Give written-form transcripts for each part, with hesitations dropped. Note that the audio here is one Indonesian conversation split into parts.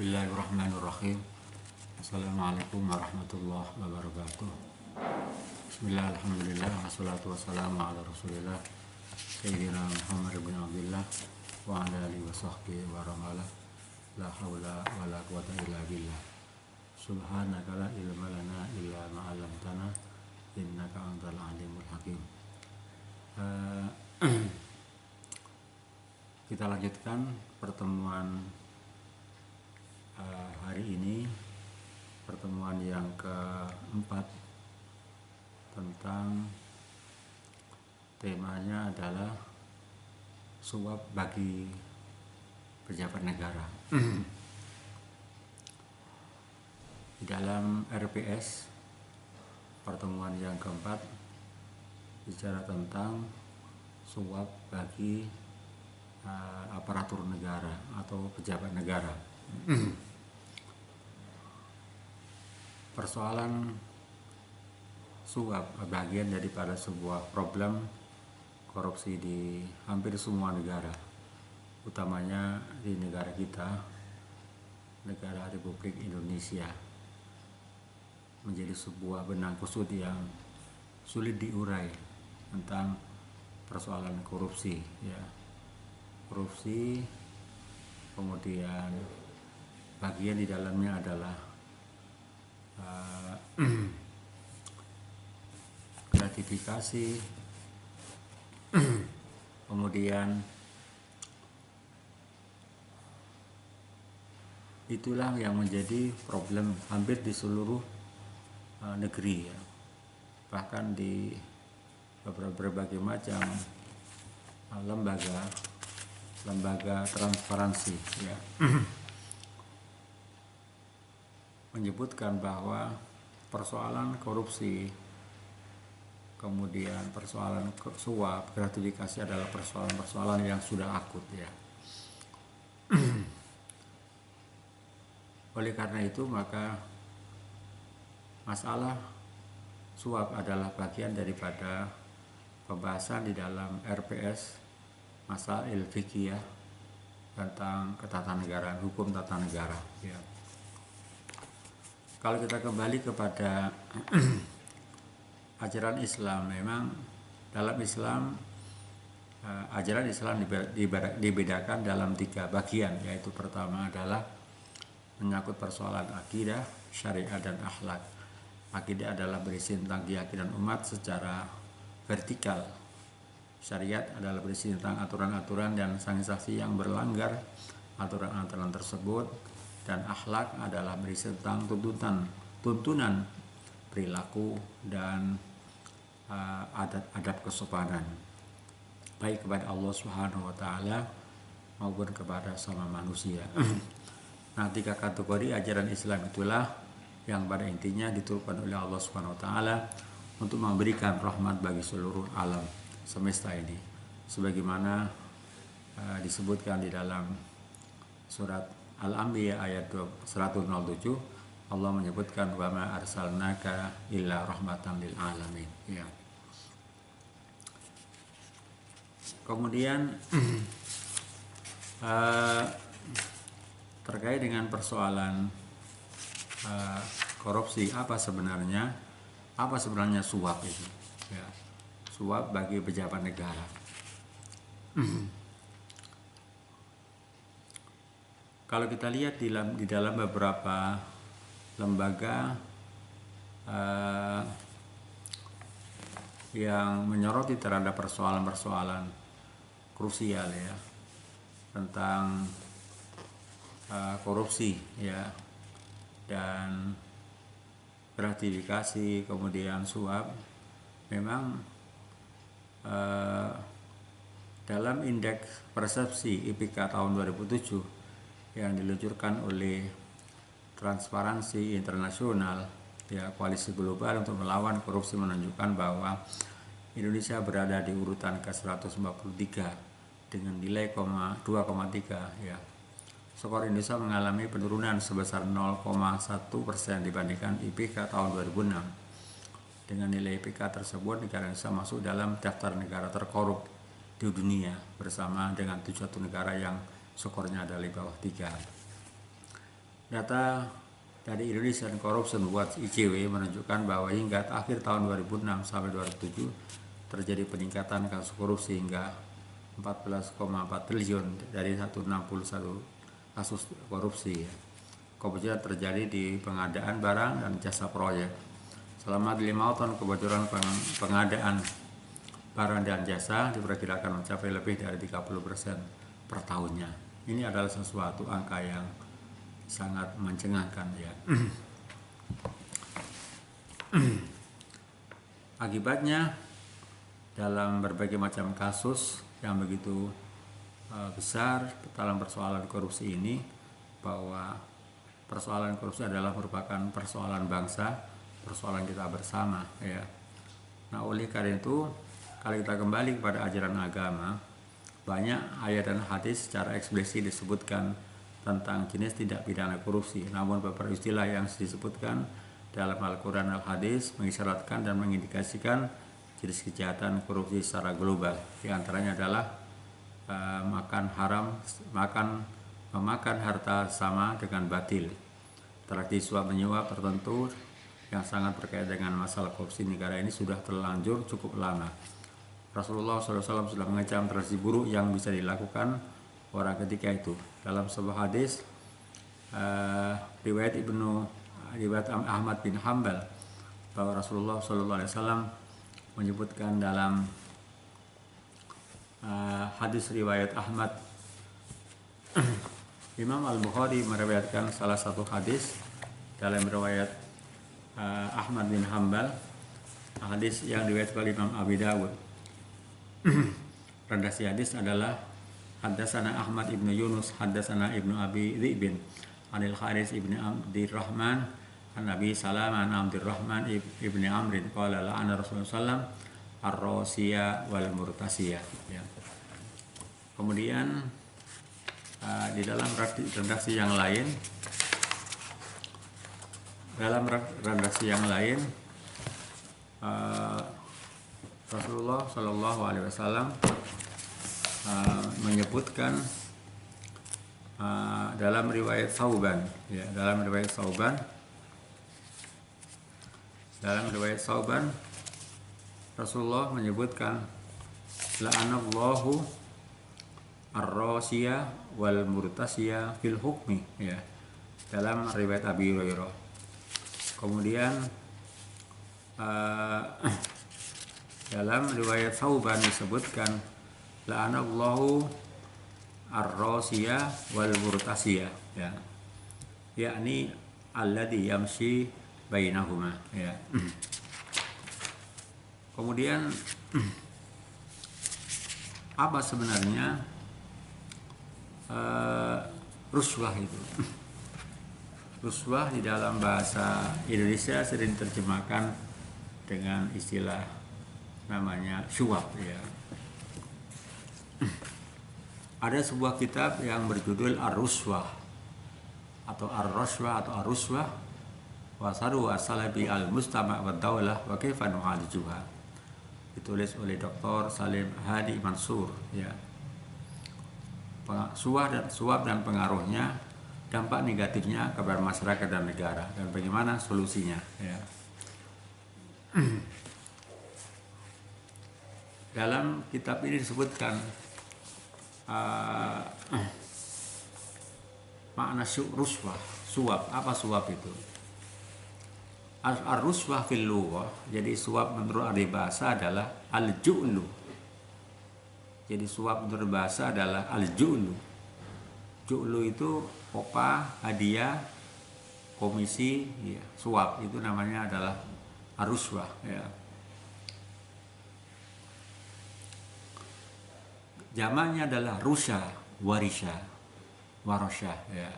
Bismillahirrahmanirrahim. Assalamualaikum warahmatullahi wabarakatuh. Bismillah, alhamdulillah, wassalatu wassalamu ala rasulillah Sayyidina Muhammad ibn Abdullah wa ala alihi wa sahbihi wa ramala. La hawla wa la quwata illa billah. Subhanaka la ilma lana illa ma'alamtana innaka antal alimul hakim. Kita lanjutkan pertemuan hari ini, pertemuan yang keempat, tentang temanya adalah suap bagi pejabat negara. Di dalam RPS pertemuan yang keempat bicara tentang suap bagi aparatur negara atau pejabat negara. Persoalan suap bagian daripada sebuah problem korupsi di hampir semua negara, utamanya di negara kita, negara Republik Indonesia, menjadi sebuah benang kusut yang sulit diurai tentang persoalan korupsi, ya. Korupsi, kemudian bagian di dalamnya adalah gratifikasi, kemudian itulah yang menjadi problem hampir di seluruh negeri, ya. Bahkan di berbagai macam lembaga transparansi, ya, menyebutkan bahwa persoalan korupsi, kemudian persoalan suap, gratifikasi adalah persoalan-persoalan yang sudah akut, ya. Oleh karena itu, maka masalah suap adalah bagian daripada pembahasan di dalam RPS, masail fikih tentang ketatanegaraan, hukum tata negara, ya. Kalau kita kembali kepada ajaran Islam, memang dalam Islam ajaran Islam dibedakan dalam 3 bagian, yaitu pertama adalah menyangkut persoalan akidah, syariat, dan akhlak. Akidah adalah berisi tentang keyakinan umat secara vertikal. Syariat adalah berisi tentang aturan-aturan dan sanksi-sanksi yang berlanggar aturan-aturan tersebut, dan akhlak adalah berisi tentang tuntunan perilaku dan adab kesopanan, baik kepada Allah Subhanahu wa Ta'ala maupun kepada sama manusia. Nah, 3 kategori ajaran Islam itulah yang pada intinya diturunkan oleh Allah Subhanahu wa Ta'ala untuk memberikan rahmat bagi seluruh alam semesta ini, sebagaimana disebutkan di dalam surat Al-Anbiya ayat 107. Allah menyebutkan wa ma arsalnaka illa rahmatan lil alamin, ya. Kemudian terkait dengan persoalan korupsi, apa sebenarnya suap itu, ya. Suap bagi pejabat negara. Kalau kita lihat di dalam beberapa lembaga yang menyoroti terhadap persoalan-persoalan krusial, ya, tentang korupsi, ya, dan gratifikasi, kemudian suap, memang dalam indeks persepsi IPK tahun 2007 yang diluncurkan oleh Transparansi Internasional, ya, koalisi global untuk melawan korupsi, menunjukkan bahwa Indonesia berada di urutan ke-143 dengan nilai 2,3, ya. Skor Indonesia mengalami penurunan sebesar 0,1% dibandingkan IPK tahun 2006. Dengan nilai IPK tersebut, negara Indonesia masuk dalam daftar negara terkorup di dunia bersama dengan 71 negara yang skornya ada di bawah 3. Data dari Indonesian Corruption Watch (ICW) menunjukkan bahwa hingga akhir tahun 2006 sampai 2007 terjadi peningkatan kasus korupsi hingga 14,4 triliun dari 161 kasus korupsi. Kebocoran terjadi di pengadaan barang dan jasa proyek. Selama 5 tahun kebocoran pengadaan barang dan jasa diperkirakan mencapai lebih dari 30% per tahunnya. Ini adalah sesuatu angka yang sangat mencengangkan ya. Akibatnya dalam berbagai macam kasus yang begitu besar dalam persoalan korupsi ini, bahwa persoalan korupsi adalah merupakan persoalan bangsa, persoalan kita bersama ya. Nah, oleh karena itu kalau kita kembali kepada ajaran agama, banyak ayat dan hadis secara eksplisit disebutkan tentang jenis tindak pidana korupsi. Namun beberapa istilah yang disebutkan dalam Al-Quran dan Al-Hadis mengisyaratkan dan mengindikasikan jenis kejahatan korupsi secara global. Di antaranya adalah memakan harta sama dengan batil, transaksi suap menyuap tertentu yang sangat berkaitan dengan masalah korupsi negara ini sudah terlanjur cukup lama. Rasulullah SAW sudah mengecam transaksi buruk yang bisa dilakukan orang ketika itu. Dalam sebuah hadis riwayat Ahmad bin Hanbal, bahwa Rasulullah SAW menyebutkan dalam hadis riwayat Ahmad, Imam Al-Bukhari meriwayatkan salah satu hadis dalam riwayat Ahmad bin Hanbal, hadis yang diriwayatkan oleh Imam Abi Dawud. Redaksi hadis adalah Haddatsana Ahmad ibnu Yunus, Haddatsana ibnu Abi Dhi'bin, Anil Haris ibnu Abdirrahman, an Nabi Salama an Abdirrahman ibnu Amrin, qala la'ana Rasulullah sallam ar-rasiya wal murtasiya ya. Kemudian di dalam redaksi yang lain, Rasulullah Shallallahu Alaihi Wasallam menyebutkan dalam riwayat Sauban ya, dalam riwayat Sauban Rasulullah menyebutkan la'anallahu ar-rasiya wal murtasiya fil hukmi ya, dalam riwayat Abi Hurairah. Kemudian dalam riwayat Sauban disebutkan la'anallahu ar-rasiya wal murtasiya ya, yakni alladhi yamshi bainahuma ya. Kemudian apa sebenarnya ruswah itu? Ruswah di dalam bahasa Indonesia sering diterjemahkan dengan istilah namanya suap ya. Ada sebuah kitab yang berjudul Ar-Ruswah atau Ar-Raswah atau Ar-Ruswah wa Saru Salabi al-Mustama' wa Daulah wa Kaifa Nu'alijuha, ditulis oleh Dr. Salim Hadi Mansur ya. Suap dan pengaruhnya, dampak negatifnya kepada masyarakat dan negara, dan bagaimana solusinya ya. Dalam kitab ini disebutkan makna ruswah, suap. Apa suap itu? Ar-ruswah fil lughah, jadi suap menurut ahli bahasa adalah al-ju'lu. Jadi suap menurut bahasa adalah al-ju'lu. Ju'lu itu upah, hadiah, komisi ya. Suap itu namanya adalah ar-ruswah ya. Jamaknya adalah rusya, warisya, warasya ya.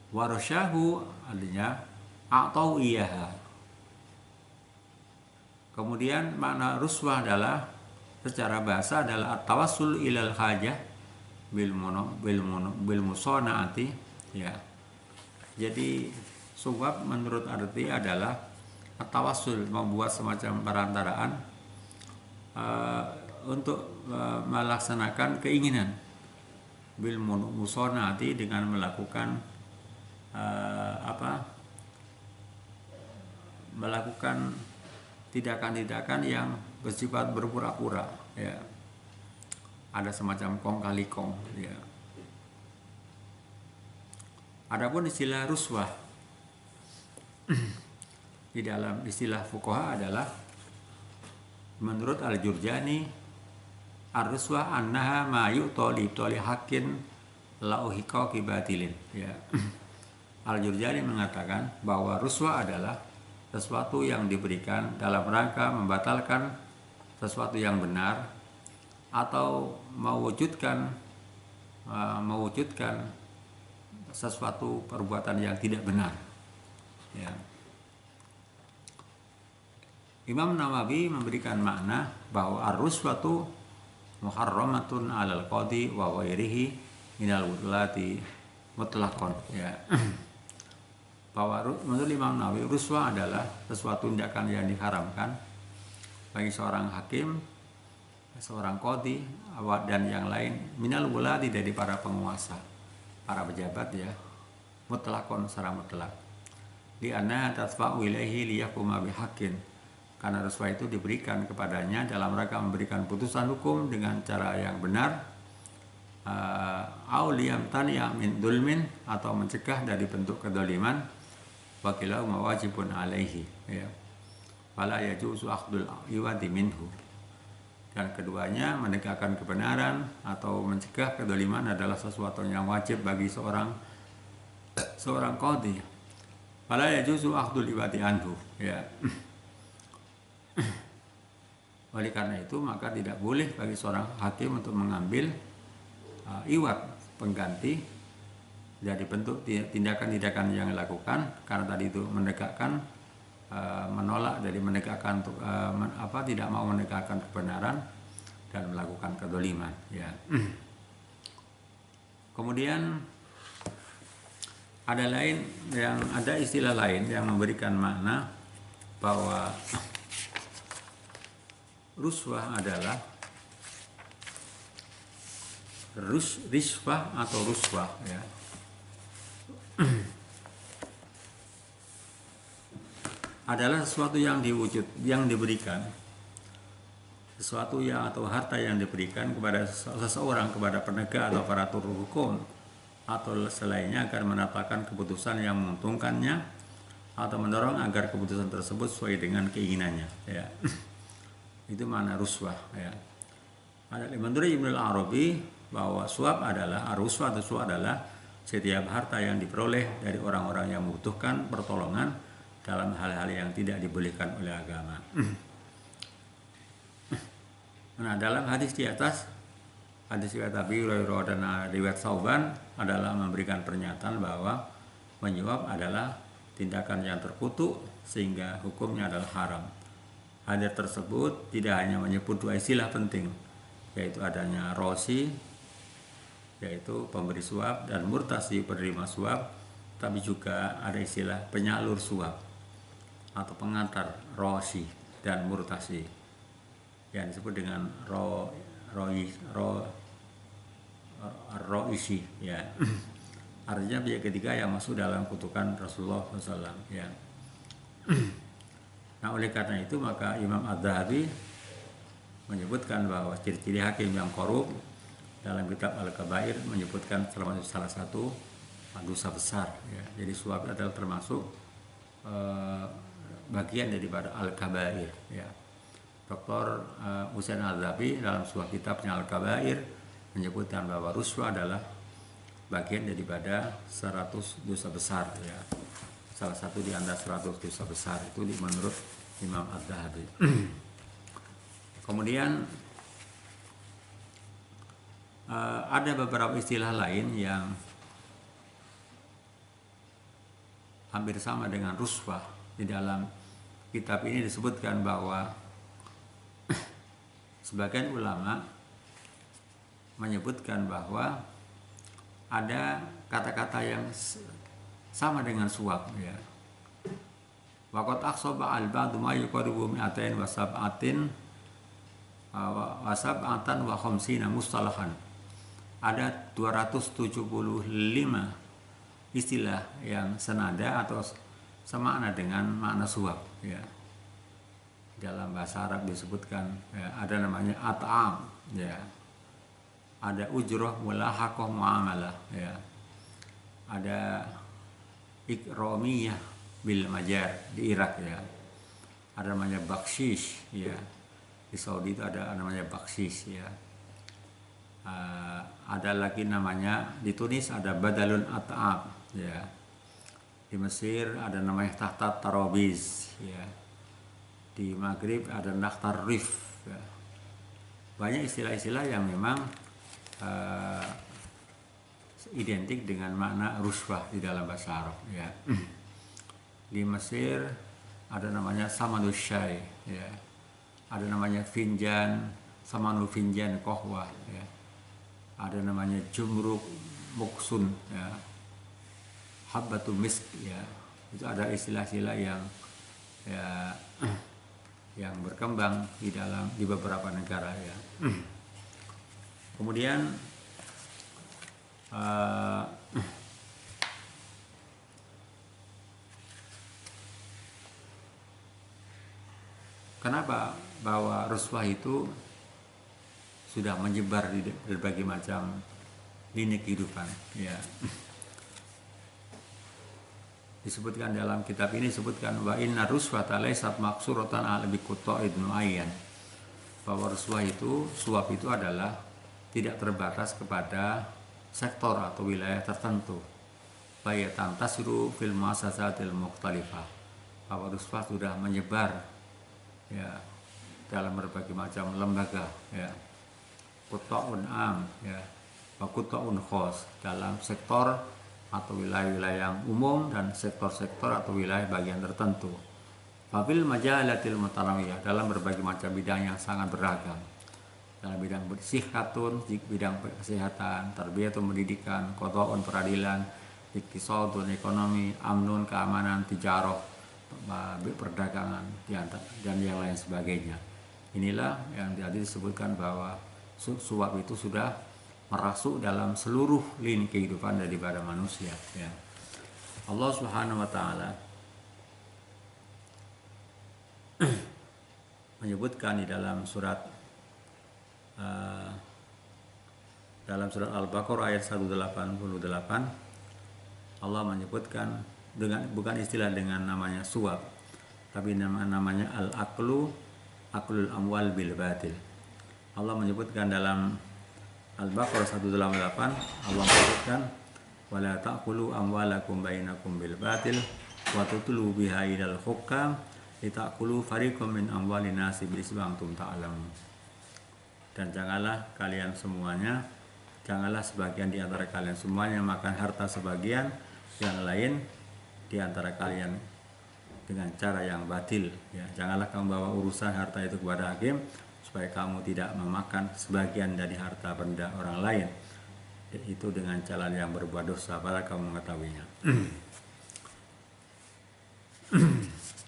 Warasyahu artinya atau iyaha. Kemudian makna ruswah adalah secara bahasa adalah at-tawassul ilal hajah bil musanaati ya. Jadi suap menurut arti adalah at-tawassul, membuat semacam perantaraan untuk melaksanakan keinginan bil musonati, dengan melakukan melakukan tindakan-tindakan yang bersifat berpura-pura, ya. Ada semacam kong kali kong, ya. Adapun istilah ruswah di dalam istilah fuqaha adalah, menurut Al-Jurjani, ar-ruswah annaha ma yu'tali haqqin la uhiqa kibatilin, ya. Al-Jurjani mengatakan bahwa ruswah adalah sesuatu yang diberikan dalam rangka membatalkan sesuatu yang benar atau mewujudkan sesuatu perbuatan yang tidak benar, ya. Imam Nawawi memberikan makna bahwa ar-ruswatu muharramatun 'alal qadi wa ghairihi minal wulati mutlaqan, ya. Bahwa menurut Imam Nawawi, ruswah adalah sesuatu tindakan yang diharamkan bagi seorang hakim, seorang qadi, dan yang lain minal wulati, dari para penguasa, para pejabat, ya, mutlaqan, secara mutlak. Li anna tasfa'u ilaihi liyahkuma bihaqqin, karena ruswah itu diberikan kepadanya dalam rangka memberikan putusan hukum dengan cara yang benar, au liyamtani'a min dulmin, atau mencegah dari bentuk kedoliman, wakilau mawajibun alaihi, ya, fala yajuzu akhdul iwadi minhu, dan keduanya menegakkan kebenaran atau mencegah kedoliman adalah sesuatu yang wajib bagi seorang qadhi, fala yajuzu akhdul iwadi anhu, ya. Oleh karena itu, maka tidak boleh bagi seorang hakim untuk mengambil iwat, pengganti dari bentuk tindakan-tindakan yang dilakukan, karena tadi itu menegakkan, menolak dari menegakkan, tidak mau menegakkan kebenaran dan melakukan kedoliman, ya. Kemudian ada istilah lain yang memberikan makna bahwa ruswah adalah riswah atau ruswah, ya. Adalah sesuatu yang diberikan, sesuatu yang atau harta yang diberikan kepada seseorang, kepada penegak atau aparatur hukum atau selainnya, agar menetapkan keputusan yang menguntungkannya atau mendorong agar keputusan tersebut sesuai dengan keinginannya, ya. Itu makna ruswah, ya. Menurut Ibnu Arabi, bahwa suap adalah ruswah atau suap adalah setiap harta yang diperoleh dari orang-orang yang membutuhkan pertolongan dalam hal-hal yang tidak dibolehkan oleh agama. Nah, dalam hadis di atas, hadis riwayat Abi Hurairah dan riwayat Sauban, adalah memberikan pernyataan bahwa menyuap adalah tindakan yang terkutuk sehingga hukumnya adalah haram. Hadis tersebut tidak hanya menyebut dua istilah penting, yaitu adanya rosi, yaitu pemberi suap, dan murtasi, penerima suap, tapi juga ada istilah penyalur suap atau pengantar, rosi dan murtasi, yang disebut dengan roisi, ya. Artinya pihak ketiga yang masuk dalam kutukan Rasulullah SAW, ya. Nah, oleh karena itu maka Imam Az-Zahabi menyebutkan bahwa ciri-ciri hakim yang korup dalam kitab Al-Kabair menyebutkan salah satu dosa besar, ya. Jadi suap adalah termasuk bagian daripada Al-Kabair, ya. Dr. Husain Az-Zahabi dalam sebuah kitabnya Al-Kabair menyebutkan bahwa ruswa adalah bagian daripada 100 dosa besar, ya. Salah satu di antara 100 dosa besar itu menurut Imam Az-Zahabi. Kemudian ada beberapa istilah lain yang hampir sama dengan ruswah. Di dalam kitab ini disebutkan bahwa sebagian ulama menyebutkan bahwa ada kata-kata yang sama dengan suap, ya. Waqad aqsaba al-ba'du ma yuqaribu mi'atain wa sab'atan wa khamsina mustalahan. ada 275 istilah yang senada atau semakna dengan makna suap ya. Dalam bahasa Arab disebutkan ya, ada namanya at'am ya, ada ujroh, mulahaqoh, muamalah ya, ada ikromiyah bil majar di Irak ya, ada namanya bakshish ya, di Saudi itu ada namanya bakshish ya. Ada lagi namanya di Tunis ada badalun at'am ya, di Mesir ada namanya tahta tarobiz ya, di Maghrib ada naktar rif ya. Banyak istilah-istilah yang memang identik dengan makna ruswah di dalam bahasa Arab ya. Di Mesir ada namanya samanu syai ya, ada namanya finjan, samanu finjan kohwa ya, ada namanya jumruk muksun ya, habbatu misk ya. Itu ada istilah-istilah yang ya yang berkembang di beberapa negara ya. Kemudian kenapa bahwa ruswah itu sudah menyebar di berbagai macam lini kehidupan ya. Disebutkan dalam kitab ini, disebutkan wa inna ruswata laysat maqsuratan ala bi quta'id muayyan, bahwa ruswah itu, suap itu adalah tidak terbatas kepada sektor atau wilayah tertentu. Bayatan tasru fil muassasatil mukhtalifah, bahwa ruswah sudah menyebar ya dalam berbagai macam lembaga ya, quta'un am ya, wa quta'un khos, dalam sektor atau wilayah-wilayah yang umum dan sektor-sektor atau wilayah bagian tertentu. Fafil majalatil mutanawiyah, dalam berbagai macam bidang yang sangat beragam. Dalam bidang bersihatun, bidang kesehatan, tarbiyatun pendidikan, qada'un peradilan, iktisadun ekonomi, amnun keamanan, tijarah perdagangan dan yang lain sebagainya. Inilah yang tadi disebutkan bahwa suap itu sudah merasuk dalam seluruh lini kehidupan daripada manusia ya. Allah Subhanahu wa taala menyebutkan di dalam surat Al-Baqarah ayat 188, Allah menyebutkan dengan bukan istilah dengan namanya suap, tapi namanya al-aqlu, aqlul amwal bil batil. Allah menyebutkan dalam Al-Baqarah 188, Allah menyebutkan wala ta'kulu amwalakum bainakum bil batil wa tutlu biha ilal hukam litakulu fariqum min amwalin nasi bil ismi antum ta'lamun. Dan janganlah kalian semuanya, janganlah sebagian di antara kalian semuanya makan harta sebagian yang lain di antara kalian dengan cara yang batil ya. Janganlah kamu bawa urusan harta itu kepada hakim supaya kamu tidak memakan sebagian dari harta benda orang lain, itu dengan cara yang berbuat dosa, padahal kamu mengetahuinya.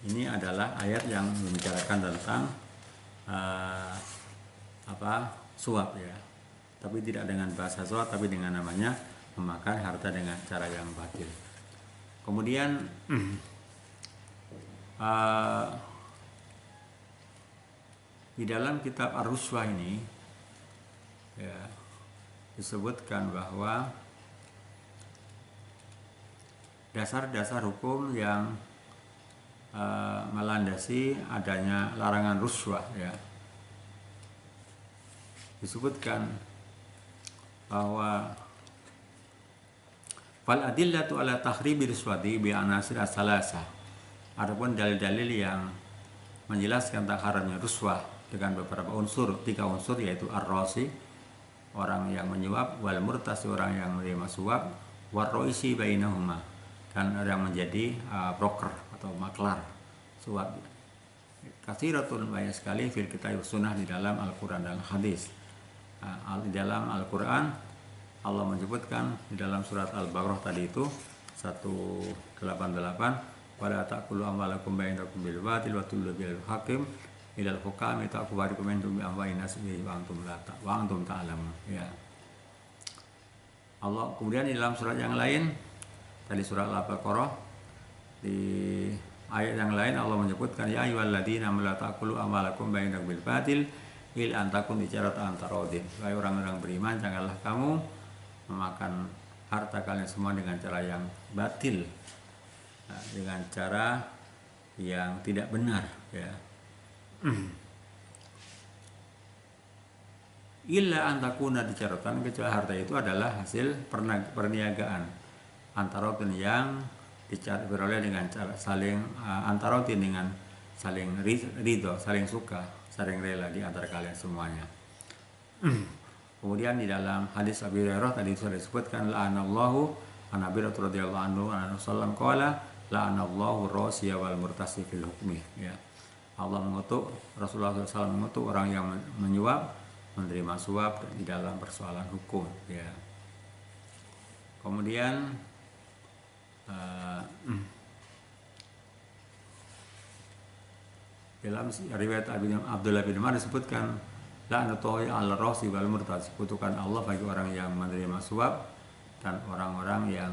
Ini adalah ayat yang membicarakan tentang suap ya, tapi tidak dengan bahasa suap, tapi dengan namanya memakan harta dengan cara yang batil. Kemudian di dalam kitab Ar-Ruswah ini ya, disebutkan bahwa dasar-dasar hukum yang melandasi adanya larangan ruswah ya. Disebutkan bahwa fal adillatu ala tahribi ruswati bi anasir as-salasa. Adapun dalil-dalil yang menjelaskan tentang haramnya ruswah dengan beberapa unsur, 3 unsur, yaitu ar-rasi, orang yang menyuap, wal murtasi, orang yang menerima suap, war-roisi bainahuma, dan orang yang menjadi broker atau maklar suap. Katsiratun, banyak sekali fil kitab sunnah, di dalam Al-Quran dan hadis. Di dalam Al-Quran Allah menyebutkan di dalam surat Al-Baqarah tadi itu 188, wala ta'kulu amwalakum bainakum bil batil wa tullu bil hakim ilal hukam ta'kubarikum min amwalin nas wa antum ta'lamun ya. Allah kemudian di dalam surat yang lain, tadi surat Al-Baqarah, di ayat yang lain Allah menyebutkan ya ayyuhalladzina amanu la ta'kulu amwalakum bainakum bil batil il antakun tijaratan tarodin. Wahai orang-orang beriman, janganlah kamu memakan harta kalian semua dengan cara yang batil, dengan cara yang tidak benar, ya. Illa antakuna tijaratan, kecuali harta itu adalah hasil perniagaan antarodin yang diperoleh dengan cara saling antarodin, dengan saling ridho, saling suka, saling rela di antara kalian semuanya. Kemudian di dalam hadis Abi Hurairah tadi sudah disebutkan la'anallahu Nabi radhiyallahu anhu sallam qala la'anallahu rasiya wal murtasi fil hukmi, ya. Allah mengutuk, Rasulullah SAW mengutuk orang yang menyuap, menerima suap di dalam persoalan hukum, ya. Kemudian dalam riwayat Abdullah bin Umar disebutkan la'natullahi 'alal rasi wal murtad, kutukan Allah bagi orang yang menerima suap dan orang-orang yang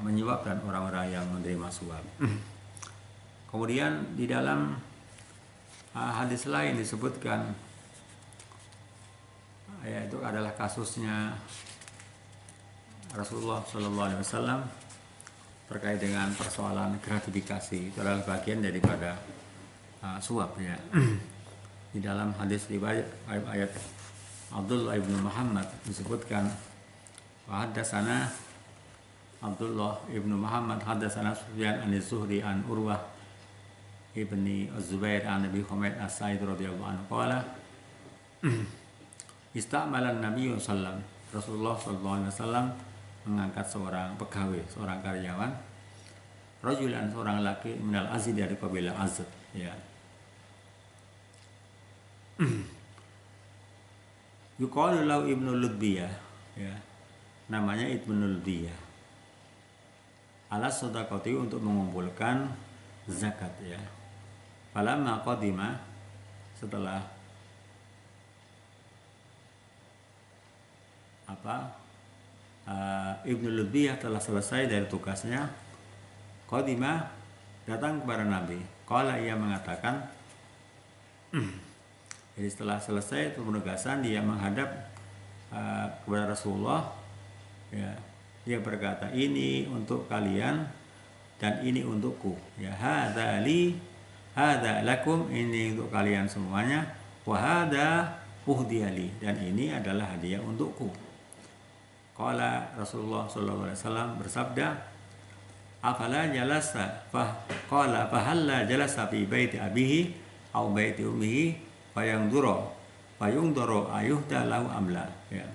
menyuap dan orang-orang yang menerima suap. Kemudian di dalam hadis lain disebutkan, yaitu adalah kasusnya Rasulullah SAW terkait dengan persoalan gratifikasi. Itu adalah bagian daripada suap, ya. Di dalam hadis riwayat ayat Abdullah ibnu Muhammad disebutkan hadatsana Abdullah ibnu Muhammad hadatsana Sufyan an-Zuhri an Urwah ibni Az-Zubair an Abi Humaid As-Sa'id radhiyallahu anhu qala istamala an-nabiy sallallahu Rasulullah sallallahu alaihi wasallam mengangkat seorang pegawai, seorang karyawan, rajulan, seorang laki minal Azid, dari kabilah Azd, ya. Yuqalu lahu Ibnu Ludbiyah, ya. Namanya Ibnu Ludbiyah. Ala shadaqati, untuk mengumpulkan zakat, ya. Falamma qadima, setelah Ibnu Ludbiyah telah selesai dari tugasnya, qadima, datang kepada Nabi. Qala, ia mengatakan, jadi setelah selesai penugasan dia menghadap kepada Rasulullah, ya. Dia berkata, ini untuk kalian dan ini untukku, ya. Hadza li, hadza lakum, ini untuk kalian semuanya, wa hadza uhdiyali, dan ini adalah hadiah untukku. Qala Rasulullah sallallahu alaihi wasallam bersabda, afala jalasa qala fahalla jalasa fi baiti abihi au baiti ummihi fayungduru ayuhda lahu amla, ya.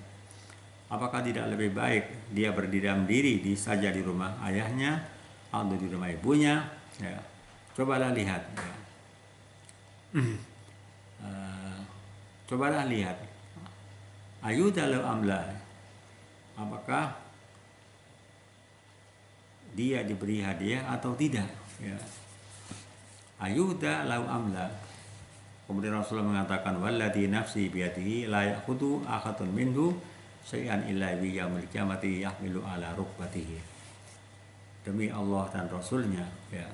Apakah tidak lebih baik dia berdiam diri saja di rumah ayahnya atau di rumah ibunya, ya. Cobalah lihat, ya. Cobalah lihat ayuhda lahu amla, apakah dia diberi hadiah atau tidak, ya. Ayuhda lahu amla. Kemudian Rasulullah mengatakan, walladzi nafsi biyadihi la ya'khudhu ahadun minhu syai'an illa bi yaumil qiyamati yahmilu ala rukbatihi. Demi Allah dan Rasulnya, ya.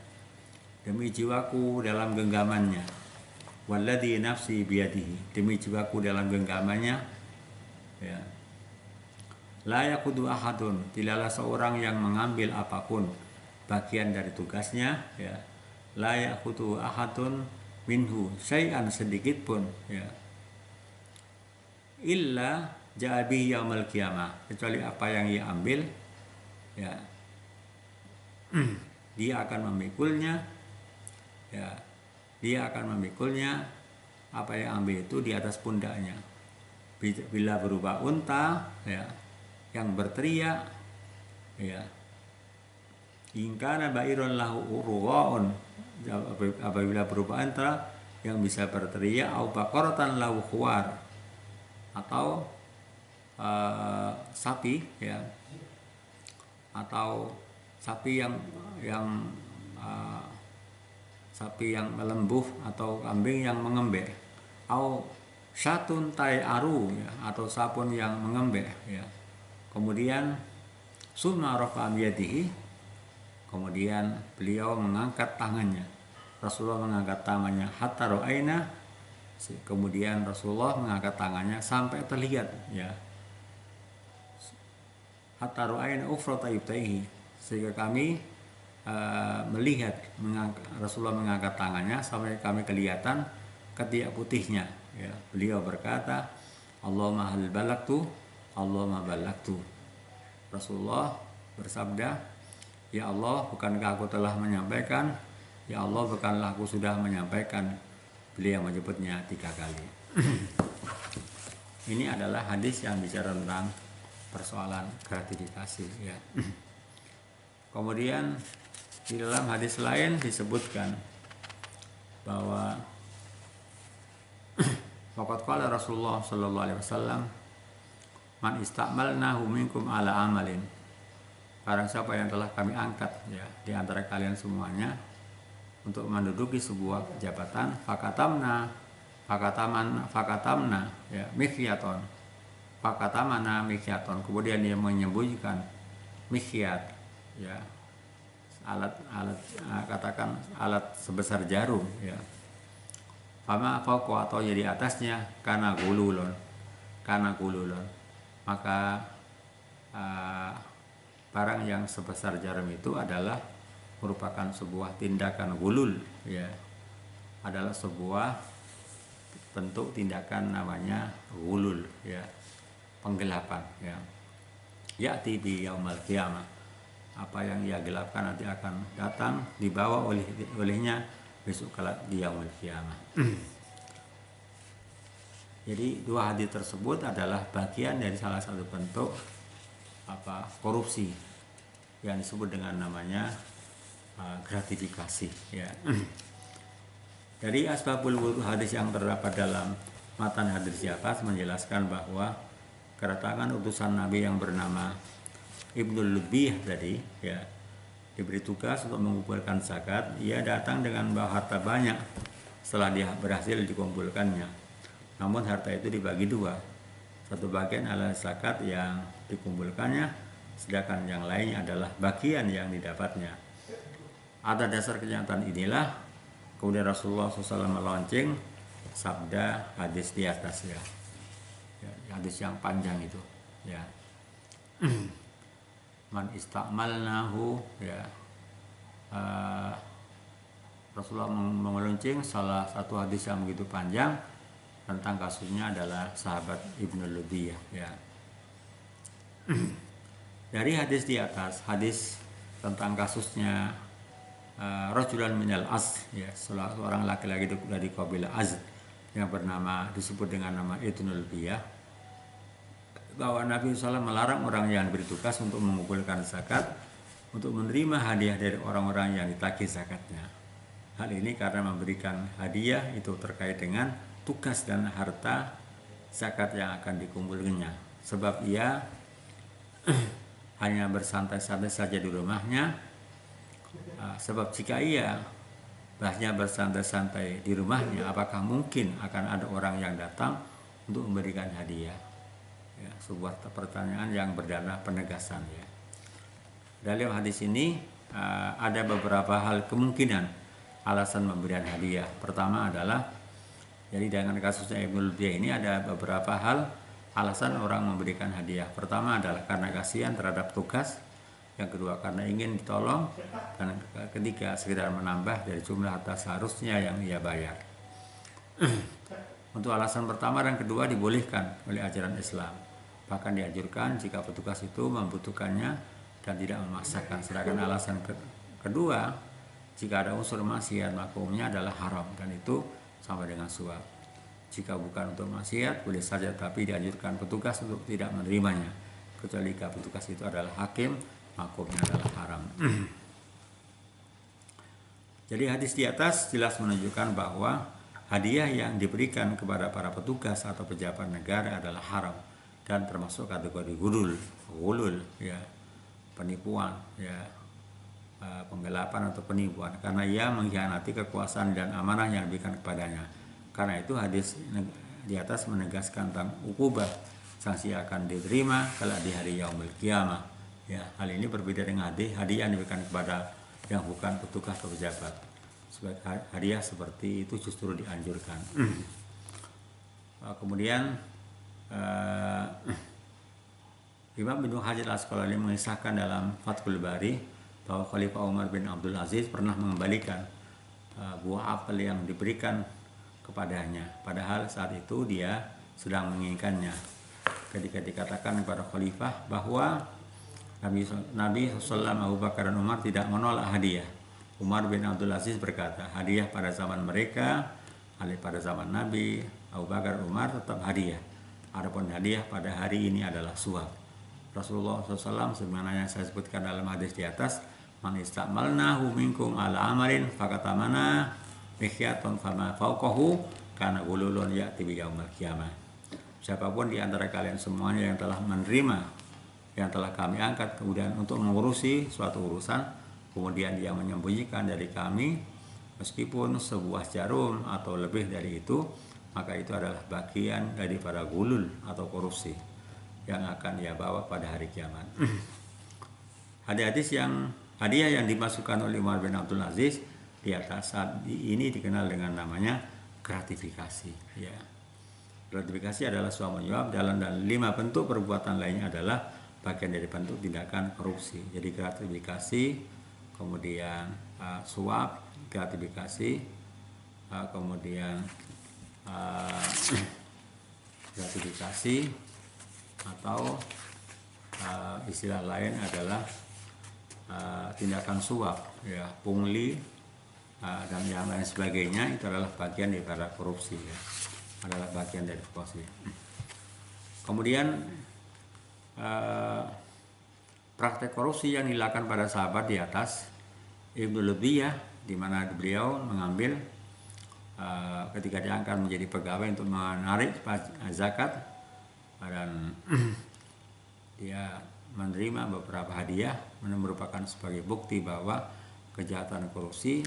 Demi jiwaku dalam genggamannya. Walladzi nafsi biyadihi, demi jiwaku dalam genggamannya, ya. La ya'khudhu ahadun, tidaklah seorang yang mengambil apapun bagian dari tugasnya, ya. La ya'khudhu ahadun minhu syai'an, sedikit pun, ya. Illa ja'abi yaumil qiyamah, kecuali apa yang ia ambil, ya. Dia akan memikulnya, ya. Dia akan memikulnya, apa yang ambil itu di atas pundaknya. Bila berupa unta, ya, yang berteriak, ya. Ingkana ba'irun lahu urwaun, apabila berupa unta yang bisa berteriak, au baqaratan lahu khuwar, atau sapi, ya, atau sapi yang sapi yang melembuh atau kambing yang mengembek, au syatun tai aru, ya, atau sapun yang mengembek, ya. Kemudian summa rafa'a biyadihi, kemudian beliau mengangkat tangannya. Rasulullah mengangkat tangannya hatta ra'aina, kemudian Rasulullah mengangkat tangannya sampai terlihat ya. Hatta ra'aina ufrata ibtaihi, sehingga kami melihat Rasulullah mengangkat tangannya sampai kami kelihatan ketiak putihnya ya. Beliau berkata, Allahumma hal balagtu, Allahumma balagtu. Rasulullah bersabda, ya Allah, bukankah aku telah menyampaikan? Ya Allah, bukankah aku sudah menyampaikan? Beliau menyebutnya 3 kali. Ini adalah hadis yang bicara tentang persoalan gratifikasi ya. Kemudian di dalam hadis lain disebutkan bahwa waqad qala Rasulullah sallallahu alaihi wasallam, man ista'malnahu minkum ala amalin, barang siapa yang telah kami angkat ya di antara kalian semuanya untuk menduduki sebuah jabatan, fakatamna ya mikyaton, fakatamana mikyaton, kemudian dia menyembunyikan mikyat ya, alat katakan alat sebesar jarum ya, fama fauqa, atau jadi atasnya, karena gululon, maka barang yang sebesar jarum itu adalah merupakan sebuah tindakan gulul ya, adalah sebuah bentuk tindakan namanya gulul ya, penggelapan ya. Ya'ti bi yaumal qiyamah, apa yang ia gelapkan nanti akan datang dibawa olehnya besok kala di yaumul qiyamah. Jadi 2 hadis tersebut adalah bagian dari salah satu bentuk korupsi yang disebut dengan namanya gratifikasi ya. Dari asbabul wurud, hadis yang terdapat dalam matan hadis di atas menjelaskan bahwa kedatangan utusan Nabi yang bernama Ibnul Lubiyah tadi ya, diberi tugas untuk mengumpulkan zakat. Ia datang dengan bawa harta banyak setelah dia berhasil dikumpulkannya. Namun harta itu dibagi 2. Satu bagian adalah zakat yang dikumpulkannya, sedangkan yang lainnya adalah bagian yang didapatnya. Atas dasar kenyataan inilah kemudian Rasulullah SAW melaunching sabda hadis di atas ya, hadis yang panjang itu ya. Man ista'malnahu ya, Rasulullah meluncing salah satu hadis yang begitu panjang tentang kasusnya adalah sahabat Ibnu Lubiyah ya. Dari hadis di atas, hadis tentang kasusnya rajulan minal Az ya, seorang laki-laki dari kabilah Az yang bernama, disebut dengan nama Ibnu Lubiyah, bahwa Nabi SAW melarang orang yang bertugas untuk mengumpulkan zakat untuk menerima hadiah dari orang-orang yang ditagih zakatnya. Hal ini karena memberikan hadiah itu terkait dengan tugas dan harta zakat yang akan dikumpulkannya, sebab ia hanya bersantai-santai saja di rumahnya. Sebab jika ia bahasnya bersantai-santai di rumahnya, apakah mungkin akan ada orang yang datang untuk memberikan hadiah ya, sebuah pertanyaan yang berdana penegasan ya. Dalam hadis ini ada beberapa hal kemungkinan alasan pemberian hadiah. Pertama adalah, jadi dengan kasusnya Ibnu Lubiyah ini ada beberapa hal alasan orang memberikan hadiah. Pertama adalah karena kasihan terhadap tugas, yang kedua karena ingin ditolong, dan ketiga sekedar menambah dari jumlah harta seharusnya yang ia bayar. Untuk alasan pertama dan kedua dibolehkan oleh ajaran Islam, bahkan dianjurkan jika petugas itu membutuhkannya dan tidak memaksakan. Sedangkan alasan kedua, jika ada unsur maksiat maka hukumnya adalah haram, dan itu sama dengan suap. Jika bukan untuk maksiat boleh saja, tapi dianjurkan petugas untuk tidak menerimanya, kecuali jika petugas itu adalah hakim, maka hukumnya adalah haram. Jadi hadis di atas jelas menunjukkan bahwa hadiah yang diberikan kepada para petugas atau pejabat negara adalah haram dan termasuk kategori gulul ya, penipuan ya, penggelapan atau penipuan, karena ia mengkhianati kekuasaan dan amanah yang diberikan kepadanya. Karena itu hadis di atas menegaskan tentang ukubah sanksi akan diterima kalau di hari yaumul qiyamah. Ya, hal ini berbeda dengan hadiah yang diberikan kepada yang bukan petugas atau pejabat. Sebagai hadiah seperti itu justru dianjurkan. Kemudian Imam Ibnu Hajar Al-Asqalani mengisahkan dalam Fathul Bari bahwa Khalifah Umar bin Abdul Aziz pernah mengembalikan buah apel yang diberikan kepadanya, padahal saat itu dia sedang menginginkannya. Ketika dikatakan kepada Khalifah bahwa Nabi SAW, Abu Bakar dan Umar tidak menolak hadiah, Umar bin Abdul Aziz berkata, hadiah pada zaman mereka, pada zaman Nabi, Abu Bakar, Umar tetap hadiah. Adapun hadiah pada hari ini adalah suap. Rasulullah SAW sebagaimana yang saya sebutkan dalam hadis di atas, man istamalnahu minkum ala amalin fakatamana mihyatun fama fauqahu kana gululun ya'ti bi yaumil qiyamah. Siapapun di antara kalian semuanya yang telah menerima, yang telah kami angkat kemudian untuk mengurusi suatu urusan, kemudian dia menyembunyikan dari kami meskipun sebuah jarum atau lebih dari itu, maka itu adalah bagian daripada gulul atau korupsi yang akan dia bawa pada hari kiamat. Hadiah yang dimasukkan oleh Umar bin Abdul Aziz di atas saat ini dikenal dengan namanya gratifikasi. Ya. Gratifikasi adalah suap menyuap, dan 5 bentuk perbuatan lainnya adalah bagian dari bentuk tindakan korupsi. Jadi gratifikasi, kemudian suap, gratifikasi, kemudian gratifikasi, atau istilah lain adalah tindakan suap, ya, pungli, dan yang lain sebagainya. Itu adalah bagian daripada korupsi, ya. Adalah bagian dari korupsi. Kemudian praktek korupsi yang dilakukan pada sahabat di atas, Ibnu Lubiyah, di mana beliau mengambil ketika diangkat menjadi pegawai untuk menarik zakat, dan dia menerima beberapa hadiah, merupakan sebagai bukti bahwa kejahatan korupsi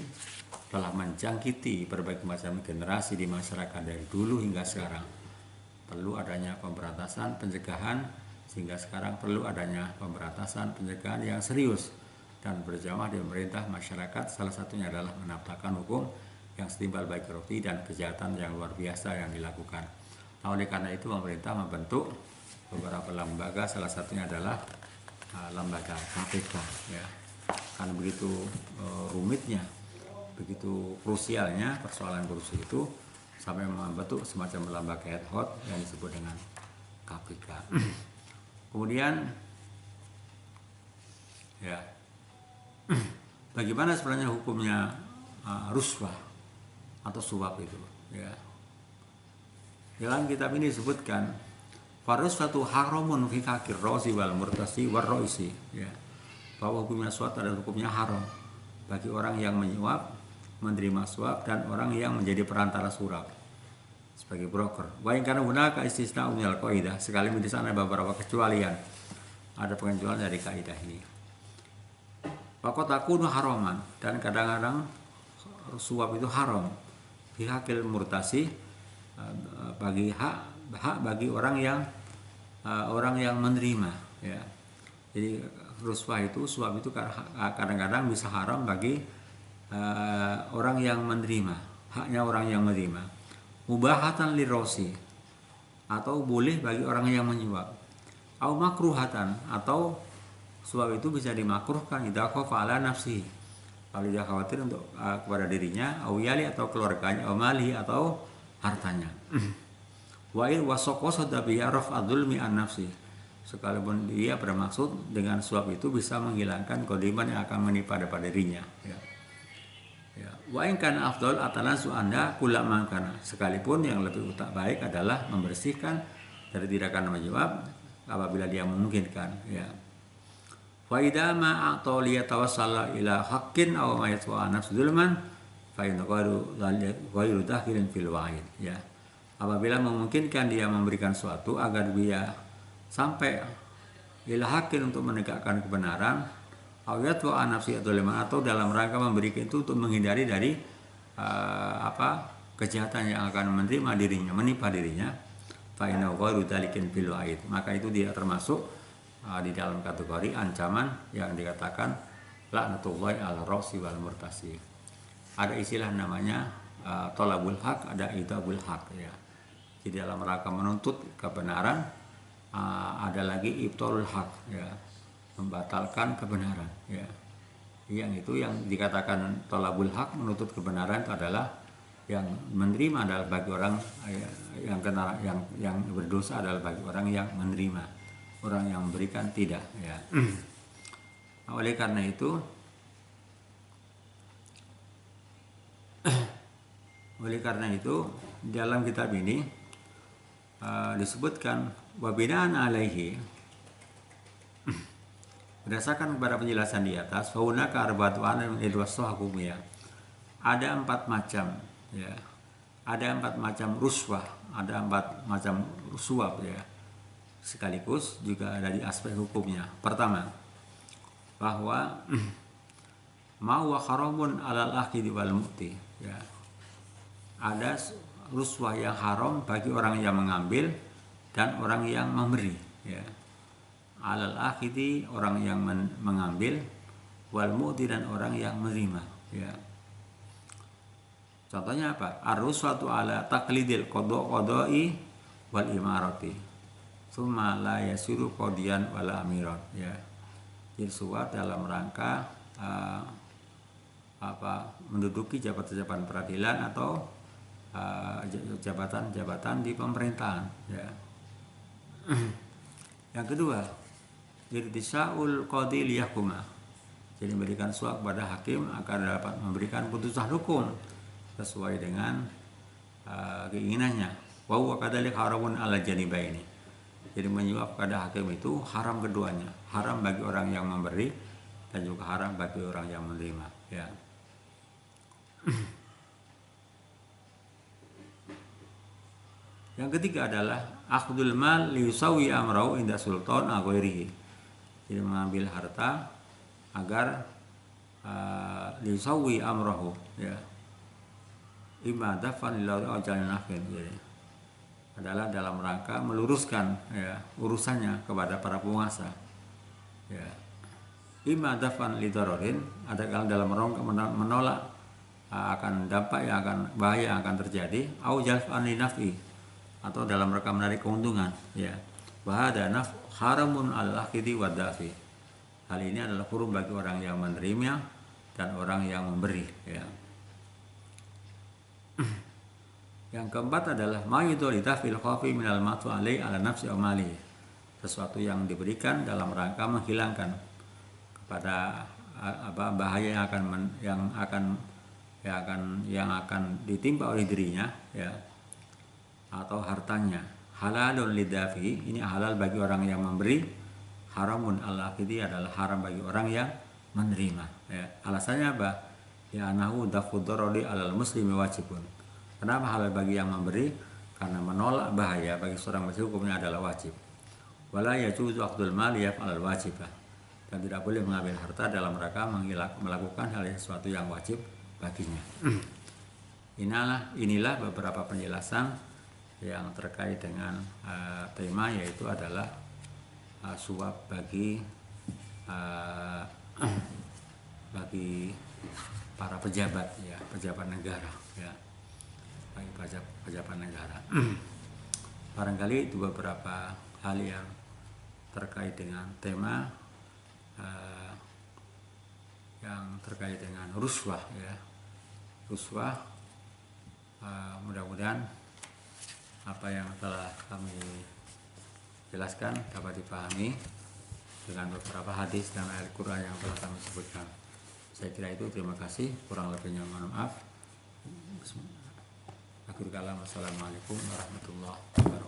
telah menjangkiti berbagai macam generasi di masyarakat dari dulu hingga sekarang. Perlu adanya pemberantasan, pencegahan, sehingga sekarang perlu adanya pemberantasan, pencegahan yang serius dan berjamaah di pemerintah, masyarakat. Salah satunya adalah menegakkan hukum yang setimpal bagi korupsi dan kejahatan yang luar biasa yang dilakukan. Nah, oleh karena itu pemerintah membentuk beberapa lembaga, salah satunya adalah lembaga KPK, ya. Karena begitu rumitnya, begitu krusialnya persoalan korupsi itu sampai membentuk semacam lembaga ad hoc yang disebut dengan KPK. Kemudian, ya, bagaimana sebenarnya hukumnya ruswah atau suap itu? Ya, dalam kitab ini disebutkan, faruswatu haramun fi hakir rosi wal murtasi war roisi, ya, bahwa hukumnya suap adalah hukumnya haram bagi orang yang menyuap, menerima suap, dan orang yang menjadi perantara suap sebagai broker. Wa in kana hunaka istisna minal qaidah, sekalipun di sana ada beberapa kecualian, ada pengecualian dari kaidah ini. Faqad takunu haraman, dan kadang-kadang suap itu haram fi hakil murtasi, bagi hak bagi orang yang menerima, ya. Jadi suap itu kadang-kadang bisa haram bagi orang yang menerima, haknya orang yang menerima. Mubahatan lirosi, atau boleh bagi orang yang menyuap. Au makruhatan, atau suap itu bisa dimakruhkan idza khafa ala nafsi, kalau dia khawatir untuk kepada dirinya, au yali, atau keluarganya, au mali, atau hartanya. Wa in wasaqasa bi raf'adzulmi an nafsi, sekalipun dia bermaksud dengan suap itu bisa menghilangkan kediman yang akan menimpa pada dirinya, ya. Ya, wa in kana afdal atanasu anda kulaman kana, sekalipun yang lebih baik adalah membersihkan dari tindakan menyuap apabila dia memungkinkan, ya. Wa idza ma a'taliya tawassala ila haqqin aw ma yatwa nafsu zulman fa in ghairu dakhilin fil wa'id, ya. Apabila memungkinkan dia memberikan suatu agar dia sampai ila haqqin untuk menegakkan kebenaran, atau dalam rangka memberikan itu untuk menghindari dari kejahatan yang akan menimpa dirinya, fa inna ghairu dzalikin bil wa'id, maka itu dia termasuk di dalam kategori ancaman yang dikatakan laknatullahi ala ra'si wal murtasi. Ada istilah namanya tolabul haq, ada idabul haq ya. Jadi dalam rangka menuntut kebenaran, ada lagi ibtalul haq ya, membatalkan kebenaran ya. Yang itu yang dikatakan tolabul haq, menuntut kebenaran, itu adalah yang menerima adalah bagi orang yang berdosa adalah bagi orang yang menerima, orang yang memberikan tidak ya. Oleh karena itu dalam kitab ini disebutkan wabinaan alaihi, berdasarkan kepada penjelasan di atas, faunaka arba'atu anwa'in hukumiyah, ada 4 macam ya, ada 4 macam ruswah, ada 4 macam suap ya, sekaligus juga ada di aspek hukumnya. Pertama, bahwa ma huwa haramun alal akhidi wal mu'ti ya, ada ruswah yang haram bagi orang yang mengambil dan orang yang memberi ya. Alal akhidi, orang yang mengambil, wal mu'ti, dan orang yang menerima ya. Contohnya apa? Ar-ruswatu ala taqlidil qada'i wal imarati tsumma la yasiru qadiyan wala amiran ya. Jadi suap dalam rangka menduduki jabatan-jabatan peradilan atau jabatan-jabatan di pemerintahan ya. Yang kedua, irtisaul qadi liyahkuma, jadi memberikan suap kepada hakim agar dapat memberikan putusan hukum sesuai dengan keinginannya. Wa huwa kadzalik haramun ala janibaini, jadi menyuap kepada hakim itu haram keduanya, haram bagi orang yang memberi dan juga haram bagi orang yang menerima ya. Yang ketiga adalah akhdul mal liyusawi amrau inda sultan aghairihi, jadi mengambil harta agar liyusawi amrahu ya, imma dafan lillahi ajalin akhir, jadi adalah dalam rangka meluruskan ya urusannya kepada para penguasa ya. Imma dafan lidararin, ada kalau dalam rangka menolak akan dampak yang akan bahaya yang akan terjadi, au jalfan linafi, atau dalam rangka menarik keuntungan ya. Wahada naf haramun al-akhidi wadafi, hal ini adalah hukum bagi orang yang menerima dan orang yang memberi ya. Yang keempat adalah mayudolita fil khafi minal matu alai ala nafsi amali, sesuatu yang diberikan dalam rangka menghilangkan kepada bahaya yang akan ditimpa oleh dirinya ya, atau hartanya. Halalun lidafi, ini halal bagi orang yang memberi, haramun al-akhidi adalah haram bagi orang yang menerima ya. Alasannya apa? Ya anahu dafu darari alal muslimi wajibun. Kenapa halal bagi yang memberi? Karena menolak bahaya bagi seorang muslim hukumnya adalah wajib. Wala yajuzu akhdul mali yaf'al wajibah, dan tidak boleh mengambil harta dalam rangka melakukan hal sesuatu yang wajib baginya. Inilah beberapa penjelasan yang terkait dengan tema, yaitu adalah suap bagi para pejabat ya, pejabat negara ya, bagi pejabat negara. Barangkali itu beberapa hal yang terkait dengan tema yang terkait dengan ruswah ya. Ruswah, mudah-mudahan apa yang telah kami jelaskan dapat dipahami dengan beberapa hadis dan ayat Quran yang telah kami sebutkan. Saya kira itu, terima kasih, kurang lebihnya mohon maaf. Akhir kalam, wassalamualaikum warahmatullahi wabarakatuh.